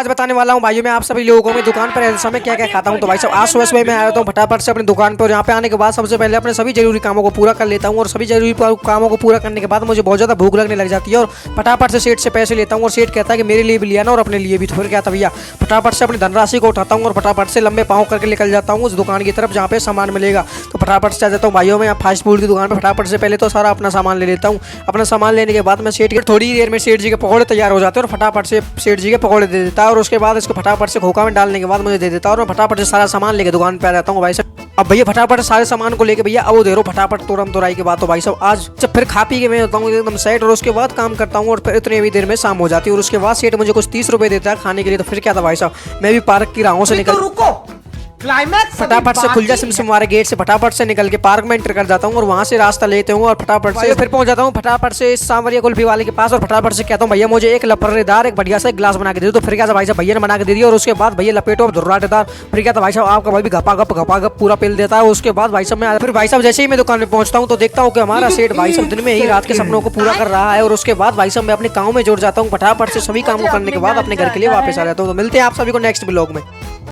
आज बताने वाला हूँ भाइयों मैं आप सभी लोगों को मैं दुकान पर ऐसे समय क्या क्या खाता हूँ। तो भाई साहब आज सुबह सुबह मैं आया हूँ फटाफट से अपनी दुकान पर। यहाँ पे आने के बाद सबसे पहले अपने सभी जरूरी कामों को पूरा कर लेता हूँ और सभी जरूरी कामों को पूरा करने के बाद मुझे बहुत ज़्यादा भूख लगने लग जाती है और फटाफट से सेठ से पैसे लेता हूँ और सेठ कहता है कि मेरे लिए भी लिया ना और अपने लिए भी। तो फिर क्या था भैया फटाफट से अपनी धनराशि को उठाता हूँ और फटाफट से लंबे पाँव करके निकल जाता हूँ उस दुकान की तरफ जहाँ पे सामान मिलेगा। तो फटाफट से आ जाता हूँ भाइयों मैं फास्ट फूड की दुकान पर। फटाफट से पहले तो सारा अपना सामान ले लेता हूँ। अपना सामान लेने के बाद मैं सेठ के थोड़ी देर में सेठ जी के पकौड़े तैयार हो जाते हैं और फटाफट से सेठ जी के पकौड़े दे देता है और उसके बाद इसको फटाफट से खोखा में डालने के बाद मुझे दे देता है और मैं फटाफट से सारा सामान लेके दुकान पे आ जाता हूँ भाई साहब। अब भैया फटाफट सारे सामान को लेके भैया अब दे रहा फटाफट तोड़म तोड़ाई के बाद। तो भाई साहब आज जब फिर खा पी के मैं होता हूँ एकदम सेट और उसके बाद काम करता हूँ और फिर इतनी भी देर में शाम हो जाती है और उसके बाद सेठ मुझे कुछ 30 रुपए देता है खाने के लिए। तो फिर क्या था भाई साहब मैं भी पार्क की राहों से निकल क्लाइमैक्स फटाफट से खुल जा सिमसिम हमारे गेट से फटाफट से निकल के पार्क में एंटर कर जाता हूँ और वहां से रास्ता लेते हूँ और फटाफट से फिर पहुंच जाता हूँ फटाफट से सांवरिया कुल्फी वाले के पास और फटाफट से कहता हूँ भैया मुझे एक लपरेदार एक बढ़िया सा गिलास बना के दे दो। तो फिर क्या था भाई साहब भैया ने बना के दे दिया और उसके बाद भैया लपेटो धुर्राटेदार। फिर क्या था भाई साहब आपका भाई भी घपा गप पूरा पिल देता है। उसके बाद भाई साहब मैं फिर भाई साहब जैसे ही मैं दुकान में पहुंचता हूँ तो देखता हूँ कि हमारा सेठ भाई साहब दिन में ही रात के सपनों को पूरा कर रहा है और उसके बाद भाई साहब मैं अपने काम में जुड़ जाता हूँ। फटाफट से सभी कामों करने के बाद अपने घर के लिए वापस आ जाता हूँ। तो मिलते हैं आप सभी को नेक्स्ट ब्लॉग में।